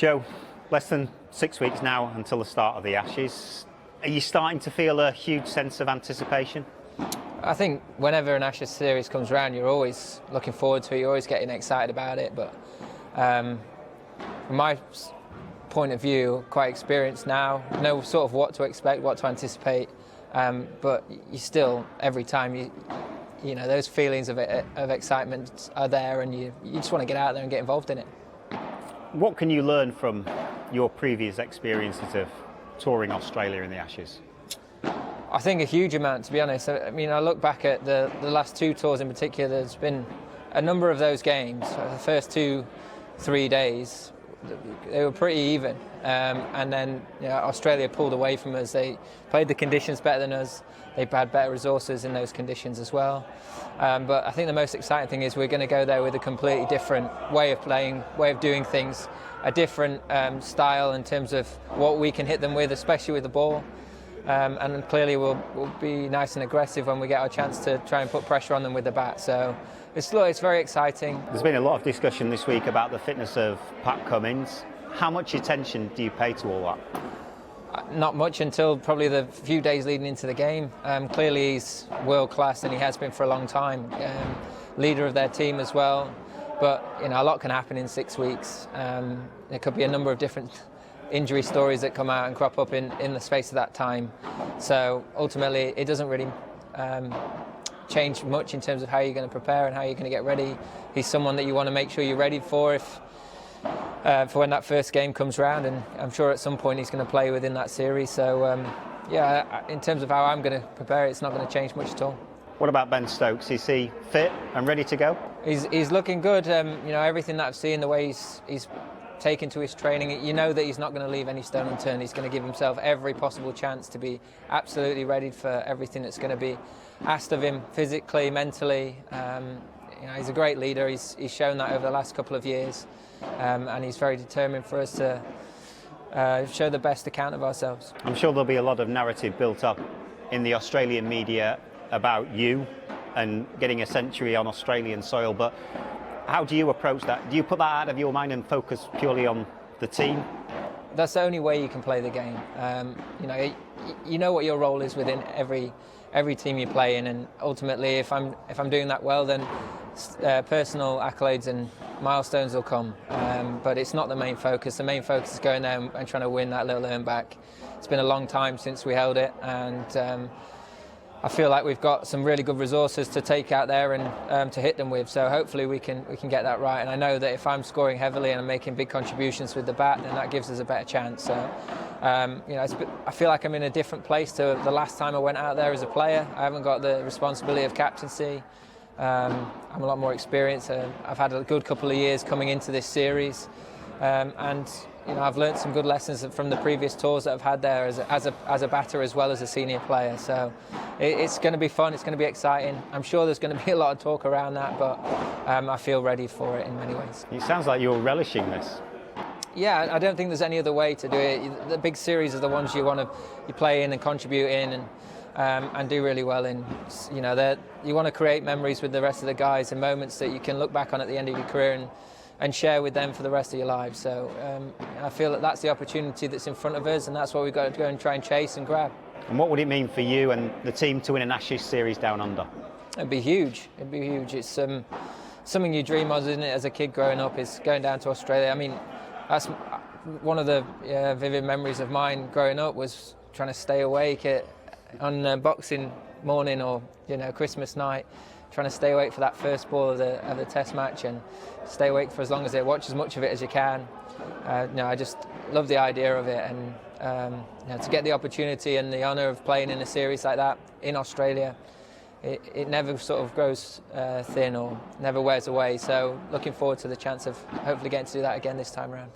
Joe, less than 6 weeks now until the start of the Ashes. Are you starting to feel a huge sense of anticipation? I think whenever an Ashes series comes around, you're always looking forward to it, you're always getting excited about it. But from my point of view, quite experienced now, know sort of what to expect, what to anticipate. But you still, every time, you know, those feelings of excitement are there, and you just want to get out there and get involved in it. What can you learn from your previous experiences of touring Australia in the Ashes? I think a huge amount, to be honest. I mean, I look back at the last two tours in particular, there's been a number of those games. The first 2-3 days, they were pretty even. And then Australia pulled away from us. They played the conditions better than us. They've had better resources in those conditions as well. But I think the most exciting thing is we're going to go there with a completely different way of playing, way of doing things, a different style in terms of what we can hit them with, especially with the ball. And clearly we'll be nice and aggressive when we get our chance to try and put pressure on them with the bat. So it's very exciting. There's been a lot of discussion this week about the fitness of Cummins. How much attention do you pay to all that? Not much until probably the few days leading into the game. Clearly he's world class, and he has been for a long time. Leader of their team as well. But a lot can happen in 6 weeks. There could be a number of different injury stories that come out and crop up in the space of that time. So ultimately it doesn't really change much in terms of how you're going to prepare and how you're going to get ready. He's someone that you want to make sure you're ready for for when that first game comes round, and I'm sure at some point he's going to play within that series. So in terms of how I'm going to prepare, it's not going to change much at all. What about Ben Stokes? Is he fit and ready to go? He's looking good. Everything that I've seen, the way he's taken to his training, you know that he's not going to leave any stone unturned. He's going to give himself every possible chance to be absolutely ready for everything that's going to be asked of him, physically, mentally. He's a great leader. He's shown that over the last couple of years, and he's very determined for us to show the best account of ourselves. I'm sure there'll be a lot of narrative built up in the Australian media about you and getting a century on Australian soil, but how do you approach that? Do you put that out of your mind and focus purely on the team? That's the only way you can play the game. You know what your role is within every team you play in, and ultimately, if I'm doing that well, then personal accolades and milestones will come. But it's not the main focus. The main focus is going there and trying to win that little earn back. It's been a long time since we held it, and I feel like we've got some really good resources to take out there and to hit them with. So hopefully we can get that right. And I know that if I'm scoring heavily and I'm making big contributions with the bat, then that gives us a better chance. So I feel like I'm in a different place to the last time I went out there as a player. I haven't got the responsibility of captaincy. I'm a lot more experienced. I've had a good couple of years coming into this series, and I've learned some good lessons from the previous tours that I've had there as a batter as well as a senior player. So it's going to be fun, it's going to be exciting. I'm sure there's going to be a lot of talk around that, but I feel ready for it in many ways. It sounds like you're relishing this. Yeah, I don't think there's any other way to do it. The big series are the ones you play in and contribute in and do really well in. You want to create memories with the rest of the guys and moments that you can look back on at the end of your career and share with them for the rest of your lives. So I feel that that's the opportunity that's in front of us, and that's what we've got to go and try and chase and grab. And what would it mean for you and the team to win an Ashes series down under? It'd be huge. It'd be huge. It's something you dream of, isn't it, as a kid growing up, is going down to Australia. I mean, that's one of the vivid memories of mine growing up, was trying to stay awake on Boxing morning or Christmas night, trying to stay awake for that first ball of the Test match and stay awake for as long as they watch as much of it as you can. I just love the idea of it, and to get the opportunity and the honour of playing in a series like that in Australia, it never sort of grows thin or never wears away. So looking forward to the chance of hopefully getting to do that again this time around.